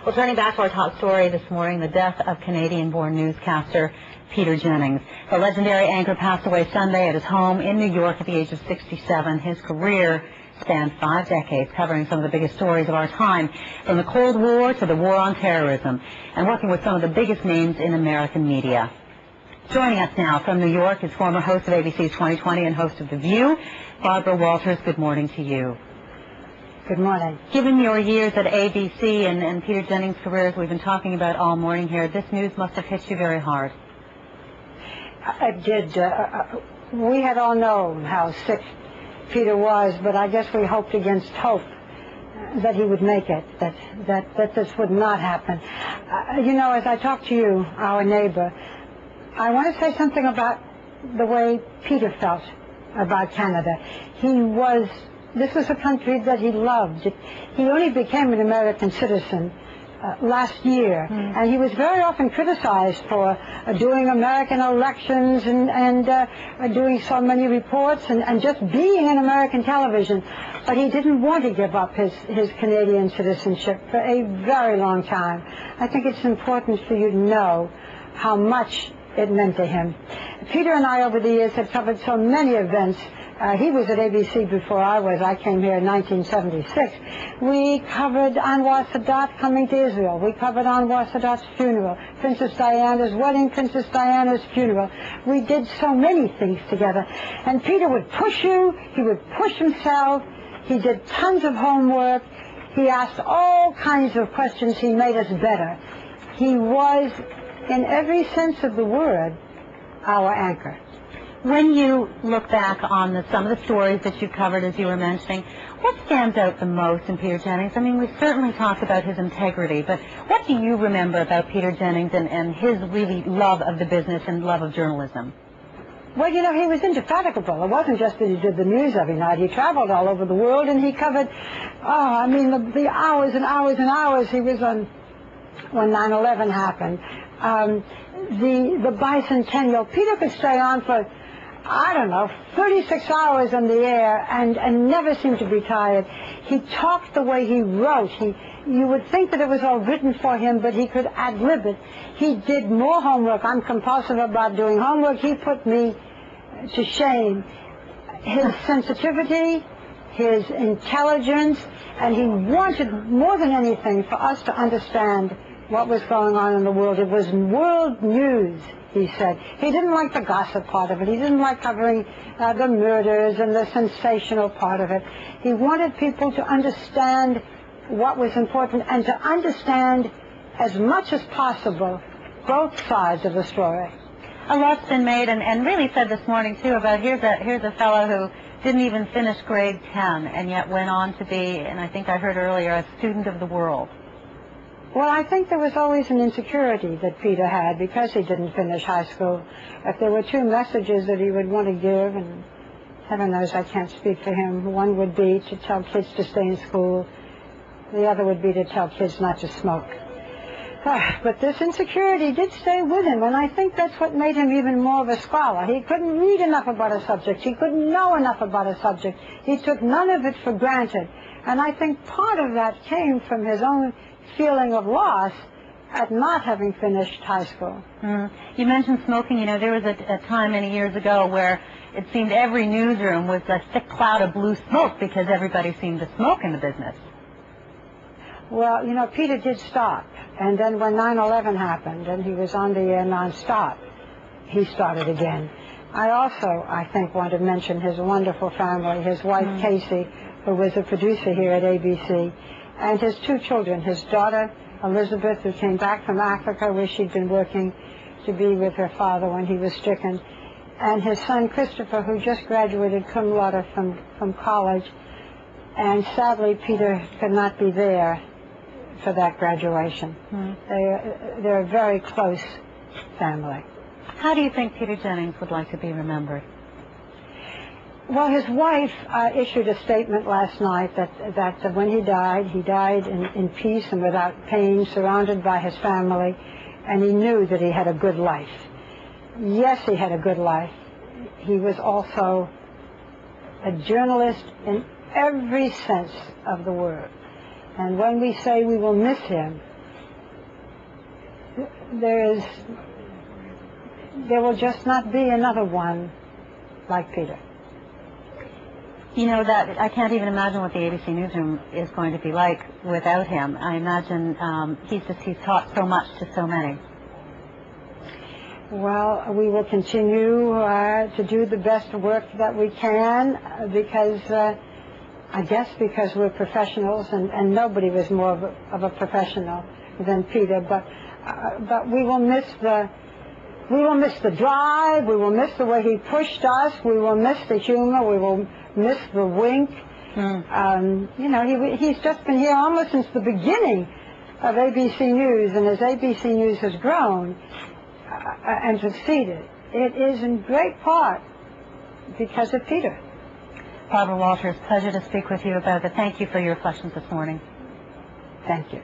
Well, turning back to our top story this morning, the death of Canadian-born newscaster Peter Jennings. The legendary anchor passed away Sunday at his home in New York at the age of 67. His career spanned 5 decades, covering some of the biggest stories of our time, from the Cold War to the war on terrorism, and working with some of the biggest names in American media. Joining us now from New York is former host of ABC's 2020 and host of The View, Barbara Walters. Good morning to you. Good morning. Given your years at ABC and Peter Jennings' career, as we've been talking about all morning here, this news must have hit you very hard. It did. We had all known how sick Peter was, but I guess we hoped against hope that he would make it, that this would not happen. You know, as I talk to you, our neighbor, I want to say something about the way Peter felt about Canada. This was a country that he loved. He only became an American citizen last year, and he was very often criticized for doing American elections and doing so many reports and just being in American television. But he didn't want to give up his Canadian citizenship for a very long time. I think it's important for you to know how much it meant to him. Peter and I, over the years, have covered so many events. He was at ABC before I was. I came here in 1976. We covered Anwar Sadat coming to Israel. We covered Anwar Sadat's funeral, Princess Diana's wedding, Princess Diana's funeral. We did so many things together. And Peter would push you. He would push himself. He did tons of homework. He asked all kinds of questions. He made us better. He was, in every sense of the word, our anchor. When you look back on some of the stories that you covered, as you were mentioning, what stands out the most in Peter Jennings? I mean, we've certainly talked about his integrity, but what do you remember about Peter Jennings and his really love of the business and love of journalism? Well, you know, he was indefatigable. It wasn't just that he did the news every night. He traveled all over the world, and he covered, the hours and hours and hours he was on when 9/11 happened. The bicentennial. Peter could stay on for, 36 hours in the air and never seemed to be tired. He talked the way he wrote. You would think that it was all written for him, but he could ad-lib it. He did more homework. I'm compulsive about doing homework. He put me to shame. His sensitivity, his intelligence, and he wanted more than anything for us to understand what was going on in the world. It was world news, he said. He didn't like the gossip part of it. He didn't like covering the murders and the sensational part of it. He wanted people to understand what was important and to understand as much as possible both sides of the story. A lot's been made and really said this morning, too, about here's a fellow who didn't even finish grade 10 and yet went on to be, and I think I heard earlier, a student of the world. Well, I think there was always an insecurity that Peter had because he didn't finish high school. If there were 2 messages that he would want to give, and heaven knows I can't speak for him, one would be to tell kids to stay in school. The other would be to tell kids not to smoke. But this insecurity did stay with him, and I think that's what made him even more of a scholar. He couldn't read enough about a subject. He couldn't know enough about a subject. He took none of it for granted. And I think part of that came from his own feeling of loss at not having finished high school. You mentioned smoking. You know, there was a time many years ago where it seemed every newsroom was a thick cloud of blue smoke because everybody seemed to smoke in the business. Well, you know, Peter did stop. And then when 9/11 happened and he was on the air nonstop, he started again. I think, want to mention his wonderful family, his wife, Casey, who was a producer here at ABC, and his 2 children, his daughter, Elizabeth, who came back from Africa where she'd been working to be with her father when he was stricken, and his son, Christopher, who just graduated cum laude from college. And sadly, Peter could not be there for that graduation. They're a very close family. How do you think Peter Jennings would like to be remembered? Well, his wife issued a statement last night that when he died in peace and without pain, surrounded by his family, and he knew that he had a good life. Yes, he had a good life. He was also a journalist in every sense of the word. And when we say we will miss him, there will just not be another one like Peter. You know, that I can't even imagine what the ABC newsroom is going to be like without him. I imagine he's taught so much to so many. Well, we will continue to do the best work that we can because I guess because we're professionals, and nobody was more of a professional than Peter. But we will miss the drive. We will miss the way he pushed us. We will miss the humor. We will miss the wink. You know, he's just been here almost since the beginning of ABC News, and as ABC News has grown and succeeded, it is in great part because of Peter. Barbara Walters, pleasure to speak with you about it. Thank you for your reflections this morning. Thank you.